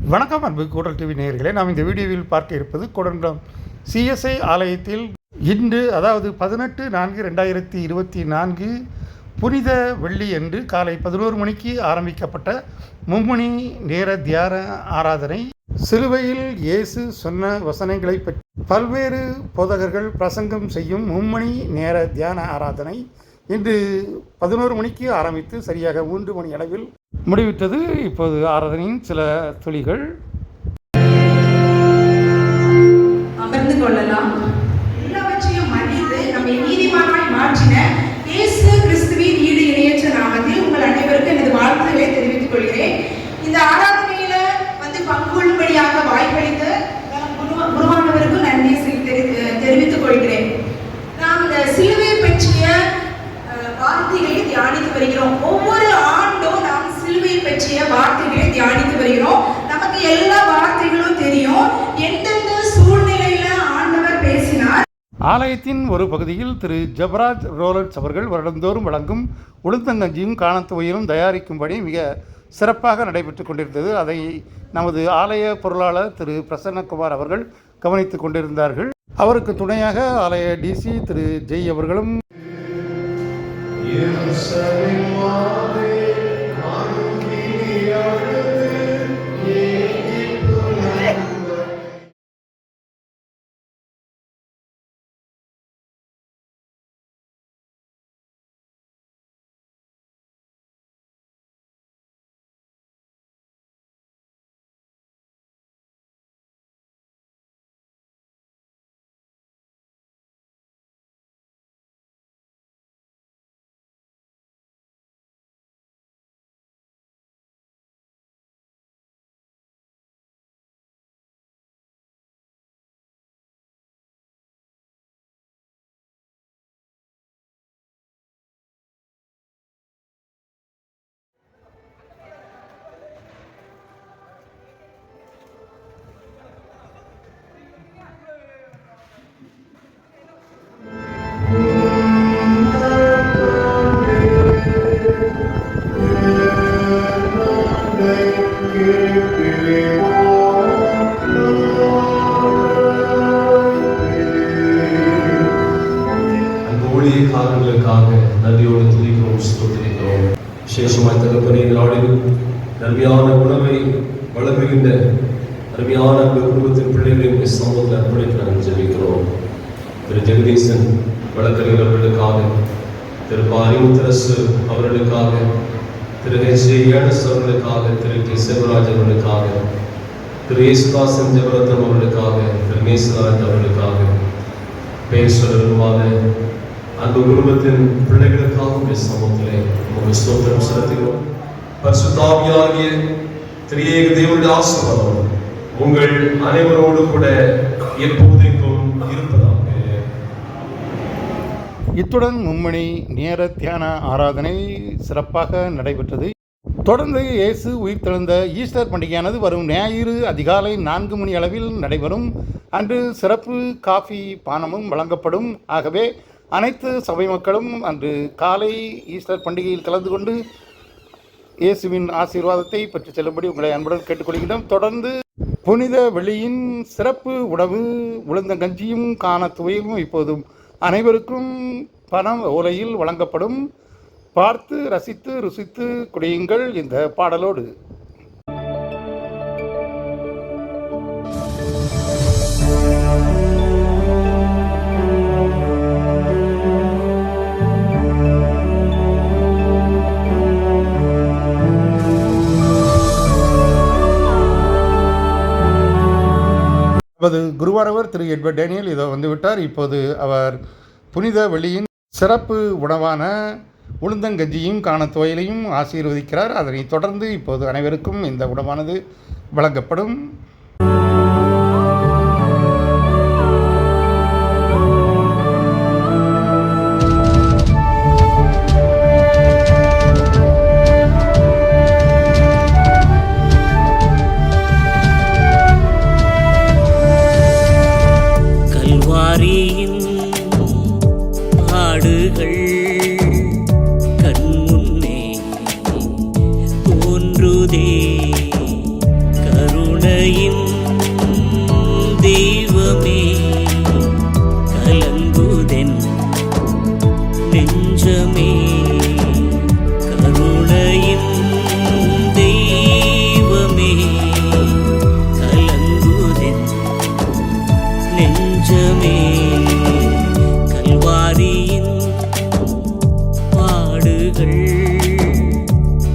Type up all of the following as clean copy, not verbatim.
வணக்கம் அன்பு கூடல் டிவி நேயர்களே, நாம் இந்த வீடியோவில் பார்க்க இருப்பது கொடங்குளம் சிஎஸ்ஐ ஆலயத்தில் இன்று அதாவது 18/4/2024 புனித வெள்ளி அன்று காலை 11 மணிக்கு ஆரம்பிக்கப்பட்ட மும்மணி நேர தியான ஆராதனை. சிலுவையில் இயேசு சொன்ன வசனங்களை பற்றி பல்வேறு போதகர்கள் பிரசங்கம் செய்யும் மும்மணி நேர தியான ஆராதனை இன்று 11 மணிக்கு ஆரம்பித்து சரியாக 3 மணி அளவில் முடிவிட்டது. இப்போது ஆராதனையின் சில துளிகள். அமர்ந்து கொள்ளலாம். எல்லாவற்றையும் மன்னித்து நம்மை நீதிமானாய் மாற்றின இயேசு கிறிஸ்துவின் ஈடு இணையற்ற நாமத்தில் உங்கள் அனைவருக்கும் எனது வாழ்த்துக்களை தெரிவித்துக் கொள்கிறேன். இந்த ஆராதனையில பங்கு கொள்ளும்படியாக வாய்ப்பளித்த குருவானவருக்கும் நன்றி தெரிவித்துக் கொள்கிறேன். நாம் இந்த சிலுவை பற்றிய வார்த்தைகளை தியானித்து வருகிறோம். ஒவ்வொரு ஆண்டும் நாம் சிலுவை பற்றிய வார்த்தைகளை தியானித்து வருகிறோம். நமக்கு எல்லா வார்த்தைகளும் தெரியும், எந்தெந்த சூழ்நிலையில ஆண்டவர் பேசினார். ஆலயத்தின் ஒரு பகுதியில் திரு ஜபராஜ் ரோலட்ஸ் அவர்கள் வருடந்தோறும் வழங்கும் உளுந்தங்கஞ்சியும் காணத்து உயிரும் தயாரிக்கும்படி மிக சிறப்பாக நடைபெற்று கொண்டிருந்தது. அதை நமது ஆலய பொருளாளர் திரு பிரசன்னகுமார் அவர்கள் கவனித்துக் கொண்டிருந்தார்கள். அவருக்கு துணையாக ஆலய டிசி திரு ஜெய் அவர்களும் ஊழியக்காரர்களுக்காக நன்றியோடு துதிக்கிறோம், ஸ்தோத்திரிக்கிறோம். விசேஷமாய் தகப்பனே, நாளில் நன்மையான உணவை வழங்குகின்ற அருமையான குடும்பத்தின் பிள்ளைகளின் சமூகத்தில் அர்ப்பணித்து நாங்கள் ஜெபிக்கிறோம். திரு ஜெகதீசன் வழக்கறிஞர் அவர்களுக்காக, திரு பாரிமுத்தரசு அவர்களுக்காக, திரு ஏனஸ் அவர்களுக்காக, திரு கே செல்வராஜ் அவர்களுக்காக, திரு ஏசுதாசன் ஜெபரத்னம் அவர்களுக்காக, திரு நேசராஜ் அவர்களுக்காக, பெயர் சொல்லுவாத அன்பு குடும்பத்தின் பிள்ளைகளுக்காக சமூகத்திலே உங்கள் ஸ்தோத்திரம் செலுத்துகிறோம். பரிசுத்தாவியாகிய திரியேக தேவனுடைய ஆசீர்வாதம் உங்கள் அனைவரோடு கூட எப்போதைக்கும் இருப்பதாக. இத்துடன் மும்மணி நேர தியான ஆராதனை சிறப்பாக நடைபெற்றது. தொடர்ந்து இயேசு உயிர்த்தெழுந்த ஈஸ்டர் பண்டிகையானது வரும் ஞாயிறு அதிகாலை 4 மணி அளவில் நடைபெறும். அன்று சிறப்பு காஃபி பானமும் வழங்கப்படும். ஆகவே அனைத்து சபை மக்களும் அன்று காலை ஈஸ்டர் பண்டிகையில் கலந்து கொண்டு இயேசுவின் ஆசீர்வாதத்தை பெற்று செல்லும்படி உங்களை அன்புடன் கேட்டுக்கொள்கிறோம். தொடர்ந்து புனித வெள்ளியின் சிறப்பு உணவு உளுந்தங்கஞ்சியும் காணத்துவையும் இப்போதும் அனைவருக்கும் பண ஓலையில் வழங்கப்படும். பார்த்து ரசித்து ருசித்து குடியுங்கள். இந்த பாடலோடு குருவானவர் திரு எட்வர்ட் டேனியல் இதோ வந்துவிட்டார். இப்போது அவர் புனித வெள்ளியின் சிறப்பு உணவான உளுந்தங்கஞ்சியும் காணத்துவையிலையும் ஆசீர்வதிக்கிறார். அதனைத் தொடர்ந்து இப்போது அனைவருக்கும் இந்த உணவானது வழங்கப்படும். கண்முன்னே தோன்றுதே கருணை கருணையின் தெய்வமே கலங்குதென் நெஞ்சமே. கருணையின் தெய்வமே கலங்குதென் நெஞ்சமே. கல்வாரியின் பாடுகள்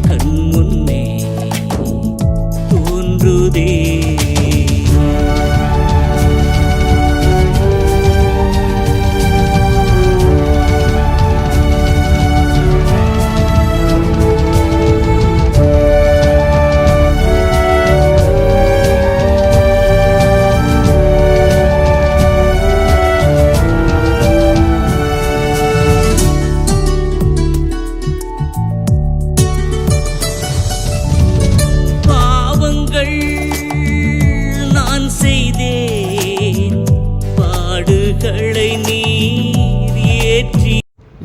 கண்முன்னே தோன்றுதே. பாவங்கள் நான் செய்தேன், பாடுகளை நீர் ஏற்றி.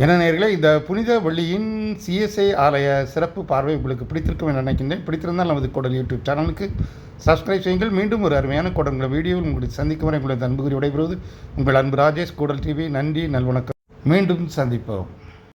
என நேயர்களே, இந்த புனித வெள்ளியின் சிஎஸ்ஐ ஆலய சிறப்பு பார்வை உங்களுக்கு பிடித்திருக்கும் என நினைக்கின்றேன். பிடித்திருந்தால் நமது கோடல் யூடியூப் சேனலுக்கு சப்ஸ்கிரைப் செய்யுங்கள். மீண்டும் ஒரு அருமையான கோடல்களை வீடியோவில் உங்களுக்கு சந்திக்கும் வரை உங்களது அன்பு கூறி விடைபெறுவது உங்கள் அன்பு ராஜேஷ். கோடல் டிவி. நன்றி, நல்வணக்கம். மீண்டும் சந்திப்போம்.